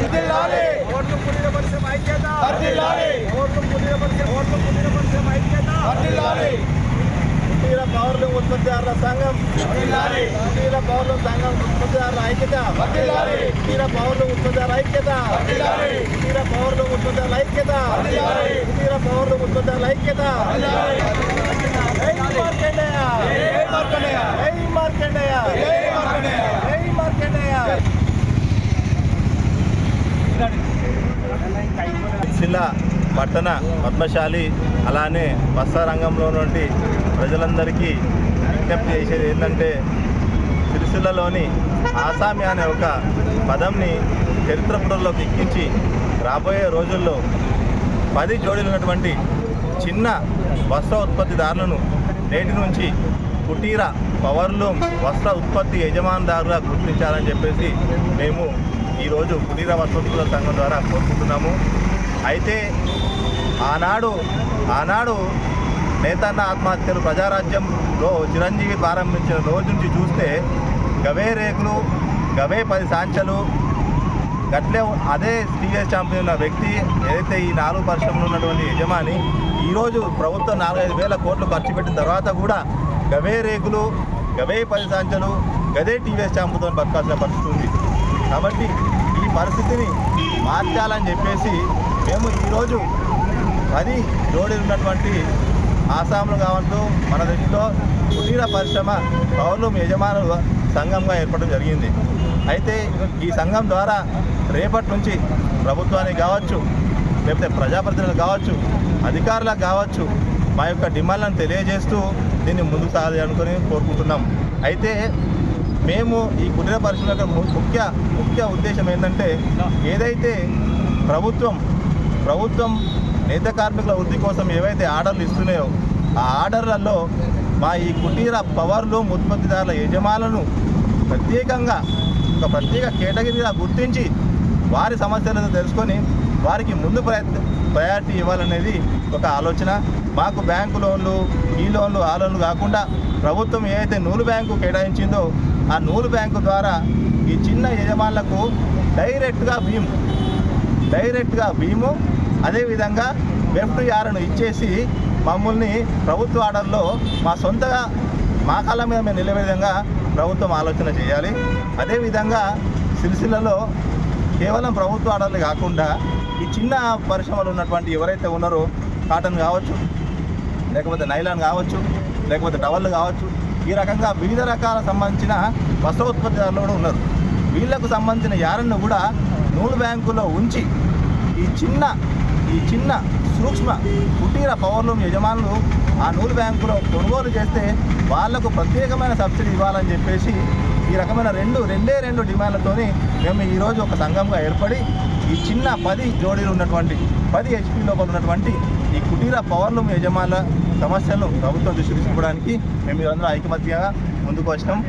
ఓట్లు పులిన పరిశ్రమ ఐక్యత, ఓట్లు పులిన పరిశ్రమ ఐక్యత, కుటీర పౌరుల ఉత్పత్తిదారుల సంఘం, కుటీర పౌరుల సంఘం ఉత్పత్తిదారుల ఐక్యత, కుటీర పౌరుల ఉత్పత్తిదారుల ఐక్యత, కుటీర పౌరుల ఉత్పత్తిదారుల ఐక్యత, కుటీర పౌరుల ఉత్పత్తిదారుల ఐక్యత. జై మార్కండేయ, జై మార్కండేయ, జై మార్కండేయ, జై మార్కండేయ, జై మార్కండేయ. సిరిసిల్ల పట్టణ పద్మశాలి అలానే వస్త్ర రంగంలో నుండి ప్రజలందరికీ విజ్ఞప్తి చేసేది ఏంటంటే, సిరిసిల్లలోని ఆసామి అనే ఒక పదంని చరిత్ర పుటల్లోకి ఎక్కించి రాబోయే రోజుల్లో 10 జోడీలు ఉన్నటువంటి చిన్న వస్త్ర ఉత్పత్తిదారులను నేటి నుంచి కుటీర పవర్లూమ్ వస్త్ర ఉత్పత్తి యజమానుదారుగా గుర్తించాలని చెప్పేసి మేము ఈరోజు కుటీర వస్త్రోత్పత్తుల సంఘం ద్వారా కోరుకుంటున్నాము. అయితే ఆనాడు నేతన్న ఆత్మహత్యలు ప్రజారాజ్యంలో చిరంజీవి ప్రారంభించిన రోజు నుంచి చూస్తే గవే రేకులు, గవే 10 సాంచలు, గట్లే అదే టీవీఎస్ ఛాంపియన్ ఉన్న వ్యక్తి ఏదైతే ఈ 4 పరిశ్రమలు ఉన్నటువంటి యజమాని ఈరోజు ప్రభుత్వం 4-5 వేల కోట్లు ఖర్చు పెట్టిన తర్వాత కూడా గవే రేకులు, గవే 10 సాంచలు, గదే టీవీఎస్ ఛాంపుతో బతకాల్సిన పరిస్థితి ఉంది. కాబట్టి ఈ పరిస్థితిని మార్చాలని చెప్పేసి మేము ఈరోజు 10 జోడీలు ఉన్నటువంటి ఆసాములు కావచ్చు మన దృష్టిలో కుటీర పరిశ్రమ పౌర్ణం యజమానుల సంఘంగా ఏర్పడడం జరిగింది. అయితే ఈ సంఘం ద్వారా రేపటి నుంచి ప్రభుత్వానికి కావచ్చు, లేకపోతే ప్రజాప్రతినిధులు కావచ్చు, అధికారులకు కావచ్చు మా యొక్క డిమాండ్లను తెలియజేస్తూ దీన్ని ముందుకు సాగాలి అనుకుని కోరుకుంటున్నాం. అయితే మేము ఈ కుటీర పరిశ్రమ యొక్క ముఖ్య ఉద్దేశం ఏంటంటే, ఏదైతే ప్రభుత్వం నేత కార్మికుల వృద్ధి కోసం ఏవైతే ఆర్డర్లు ఇస్తున్నాయో ఆ ఆర్డర్లలో మా ఈ కుటీర పవర్లూమ్ ఉత్పత్తిదారుల యజమానులను ప్రత్యేకంగా ఒక ప్రత్యేక కేటగిరీగా గుర్తించి వారి సమస్యలను తెలుసుకొని వారికి ముందు ప్రయారిటీ ఇవ్వాలనేది ఒక ఆలోచన. మాకు బ్యాంకు లోన్లు, ఈ లోన్లు, ఆ లోన్లు కాకుండా ప్రభుత్వం ఏదైతే నూలు బ్యాంకు కేటాయించిందో ఆ నూలు బ్యాంకు ద్వారా ఈ చిన్న యజమానులకు డైరెక్ట్గా భీము అదేవిధంగా వెఫ్ట్ యార్ను ఇచ్చేసి మమ్మల్ని ప్రభుత్వ ఆర్డర్లో మా సొంతగా మా కాళ్ళ మీద మేము నిలబడే విధంగా ప్రభుత్వం ఆలోచన చేయాలి. అదేవిధంగా సిరిసిల్లలో కేవలం ప్రభుత్వ ఆర్డర్లు కాకుండా ఈ చిన్న పరిశ్రమలు ఉన్నటువంటి ఎవరైతే ఉన్నారో కాటన్ కావచ్చు, లేకపోతే నైలాన్ కావచ్చు, లేకపోతే టవళ్ళు కావచ్చు, ఈ రకంగా వివిధ రకాల సంబంధించిన వస్త్ర ఉత్పత్తిదారులు కూడా ఉన్నారు. వీళ్లకు సంబంధించిన యారన్ను కూడా నూలు బ్యాంకులో ఉంచి ఈ చిన్న సూక్ష్మ కుటీర పవర్లూమ్ యజమానులు ఆ నూలు బ్యాంకులో కొనుగోలు చేస్తే వాళ్లకు ప్రత్యేకమైన సబ్సిడీ ఇవ్వాలని చెప్పేసి ఈ రకమైన రెండు డిమాండ్లతోని మేము ఈరోజు ఒక సంఘంగా ఏర్పడి ఈ చిన్న 10 జోడీలు ఉన్నటువంటి 10 HP లోపల ఉన్నటువంటి ఈ కుటీర పవర్లూమ్ యజమానుల సమస్యలను ప్రభుత్వం దృష్టికి తీసుకోవడానికి మేము అందరూ ఐకమత్యంగా ముందుకు వచ్చినాం.